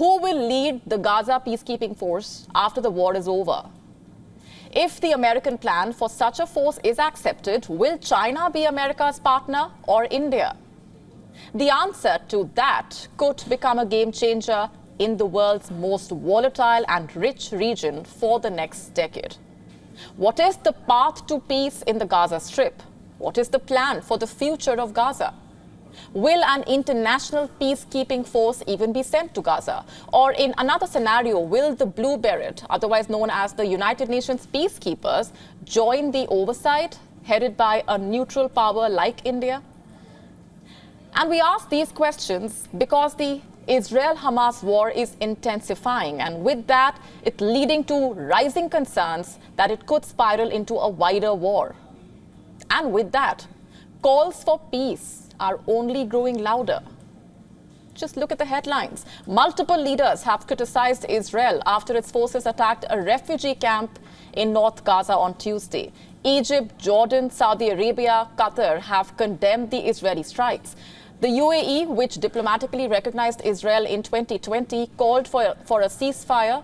Who will lead the Gaza peacekeeping force after the war is over? If the American plan for such a force is accepted, will China be America's partner or India? The answer to that could become a game changer in the world's most volatile and rich region for the next decade. What is the path to peace in the Gaza Strip? What is the plan for the future of Gaza? Will an international peacekeeping force even be sent to Gaza? Or in another scenario, will the Blue Beret, otherwise known as the United Nations peacekeepers, join the oversight headed by a neutral power like India? And we ask these questions because the Israel-Hamas war is intensifying, and with that, it's leading to rising concerns that it could spiral into a wider war. And with that, calls for peace are only growing louder. Just look at the headlines. Multiple leaders have criticized Israel after its forces attacked a refugee camp in North Gaza on Tuesday. Egypt, Jordan, Saudi Arabia, Qatar have condemned the Israeli strikes. The UAE, which diplomatically recognized Israel in 2020, called for a ceasefire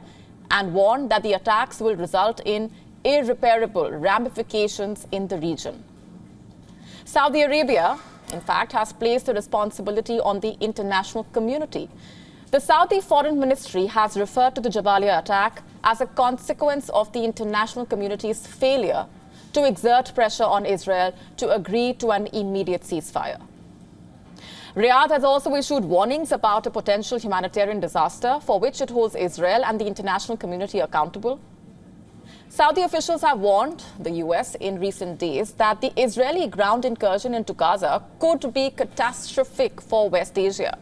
and warned that the attacks will result in irreparable ramifications in the region. Saudi Arabia, in fact, has placed the responsibility on the international community. The Saudi Foreign Ministry has referred to the Jabalia attack as a consequence of the international community's failure to exert pressure on Israel to agree to an immediate ceasefire. Riyadh has also issued warnings about a potential humanitarian disaster for which it holds Israel and the international community accountable. Saudi officials have warned the US in recent days that the Israeli ground incursion into Gaza could be catastrophic for West Asia.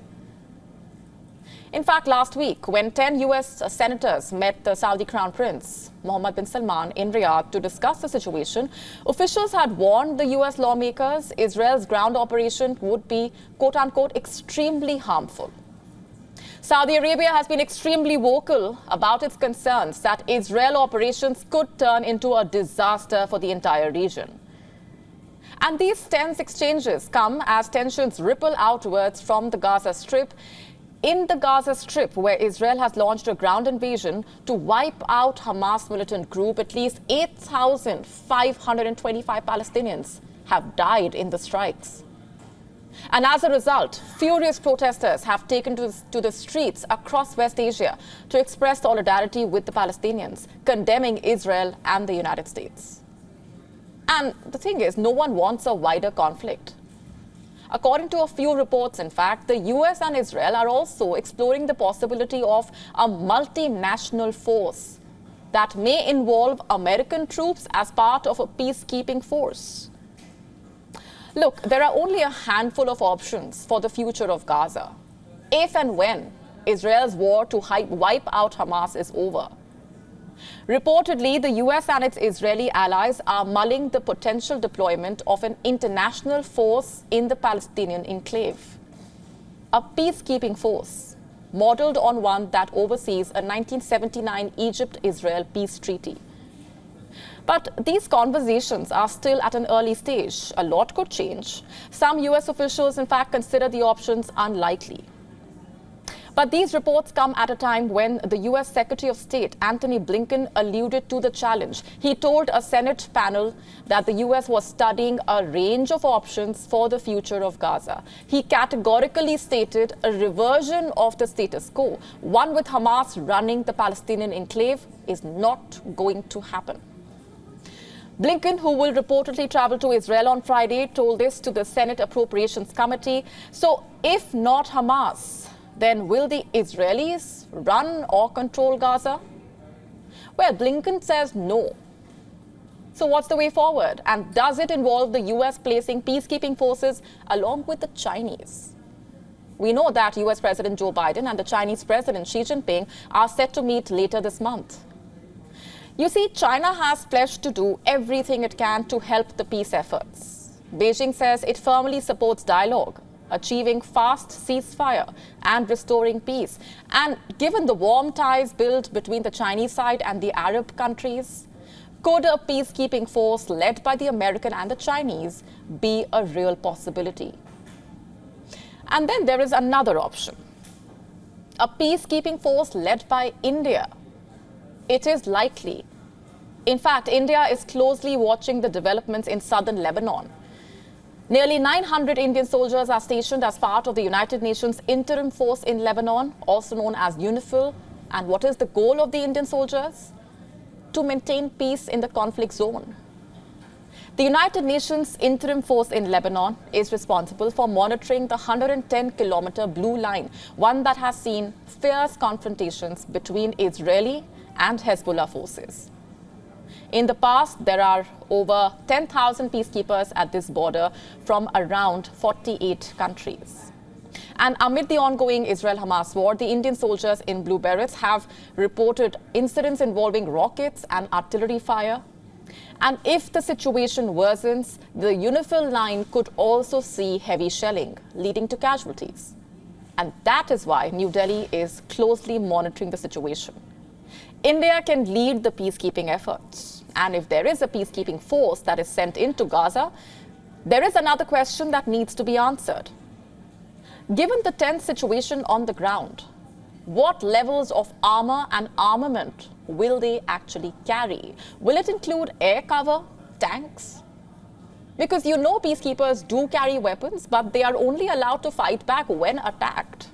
In fact, last week, when 10 US senators met the Saudi Crown Prince, Mohammed bin Salman, in Riyadh to discuss the situation, officials had warned the US lawmakers Israel's ground operation would be, quote-unquote, extremely harmful. Saudi Arabia has been extremely vocal about its concerns that Israel operations could turn into a disaster for the entire region. And these tense exchanges come as tensions ripple outwards from the Gaza Strip. In the Gaza Strip, where Israel has launched a ground invasion to wipe out Hamas militant group, at least 8,525 Palestinians have died in the strikes. And as a result, furious protesters have taken to the streets across West Asia to express solidarity with the Palestinians, condemning Israel and the United States. And the thing is, no one wants a wider conflict. According to a few reports, in fact, the US and Israel are also exploring the possibility of a multinational force that may involve American troops as part of a peacekeeping force. Look, there are only a handful of options for the future of Gaza, if and when Israel's war to wipe out Hamas is over. Reportedly, the US and its Israeli allies are mulling the potential deployment of an international force in the Palestinian enclave, a peacekeeping force modeled on one that oversees a 1979 Egypt-Israel peace treaty. But these conversations are still at an early stage. A lot could change. Some US officials, in fact, consider the options unlikely. But these reports come at a time when the US Secretary of State, Antony Blinken, alluded to the challenge. He told a Senate panel that the US was studying a range of options for the future of Gaza. He categorically stated a reversion of the status quo, one with Hamas running the Palestinian enclave, is not going to happen. Blinken, who will reportedly travel to Israel on Friday, told this to the Senate Appropriations Committee. So if not Hamas, then will the Israelis run or control Gaza? Well, Blinken says no. So what's the way forward? And does it involve the US placing peacekeeping forces along with the Chinese? We know that US President Joe Biden and the Chinese President Xi Jinping are set to meet later this month. You see, China has pledged to do everything it can to help the peace efforts. Beijing says it firmly supports dialogue, achieving fast ceasefire and restoring peace. And given the warm ties built between the Chinese side and the Arab countries, could a peacekeeping force led by the American and the Chinese be a real possibility? And then there is another option. A peacekeeping force led by India. It is likely. In fact, India is closely watching the developments in southern Lebanon. Nearly 900 Indian soldiers are stationed as part of the United Nations Interim Force in Lebanon, also known as UNIFIL. And what is the goal of the Indian soldiers? To maintain peace in the conflict zone. The United Nations Interim Force in Lebanon is responsible for monitoring the 110-kilometer blue line, one that has seen fierce confrontations between Israeli and Hezbollah forces. In the past, there are over 10,000 peacekeepers at this border from around 48 countries. And amid the ongoing Israel-Hamas war, the Indian soldiers in blue berets have reported incidents involving rockets and artillery fire. And if the situation worsens, the UNIFIL line could also see heavy shelling, leading to casualties. And that is why New Delhi is closely monitoring the situation. India can lead the peacekeeping efforts. And if there is a peacekeeping force that is sent into Gaza, there is another question that needs to be answered. Given the tense situation on the ground, what levels of armor and armament will they actually carry? Will it include air cover, tanks? Because you know peacekeepers do carry weapons, but they are only allowed to fight back when attacked.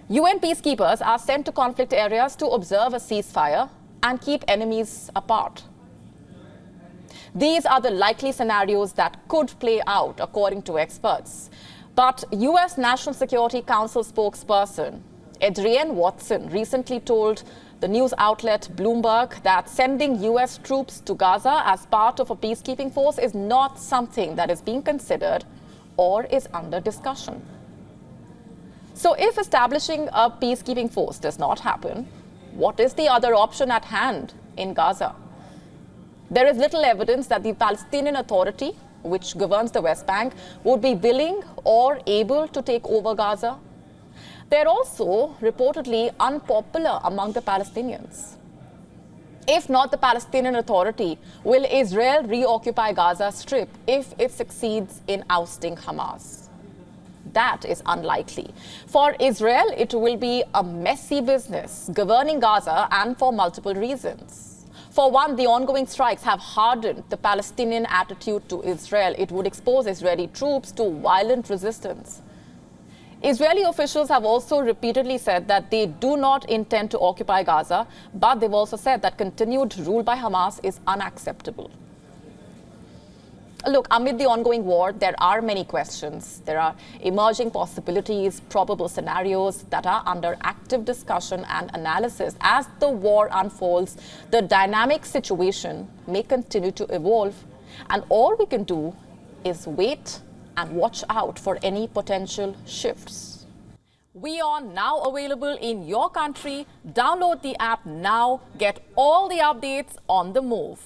UN peacekeepers are sent to conflict areas to observe a ceasefire and keep enemies apart. These are the likely scenarios that could play out, according to experts. But US National Security Council spokesperson Adrienne Watson recently told the news outlet Bloomberg that sending US troops to Gaza as part of a peacekeeping force is not something that is being considered or is under discussion. So if establishing a peacekeeping force does not happen, what is the other option at hand in Gaza? There is little evidence that the Palestinian Authority, which governs the West Bank, would be willing or able to take over Gaza. They're also reportedly unpopular among the Palestinians. If not the Palestinian Authority, will Israel reoccupy Gaza Strip if it succeeds in ousting Hamas? That is unlikely. For Israel, it will be a messy business governing Gaza, and for multiple reasons. For one, the ongoing strikes have hardened the Palestinian attitude to Israel. It would expose Israeli troops to violent resistance. Israeli officials have also repeatedly said that they do not intend to occupy Gaza, but they've also said that continued rule by Hamas is unacceptable. Look, amid the ongoing war, there are many questions. There are emerging possibilities, probable scenarios that are under active discussion and analysis. As the war unfolds, the dynamic situation may continue to evolve, and all we can do is wait and watch out for any potential shifts. WION now available in your country. Download the app now. Get all the updates on the move.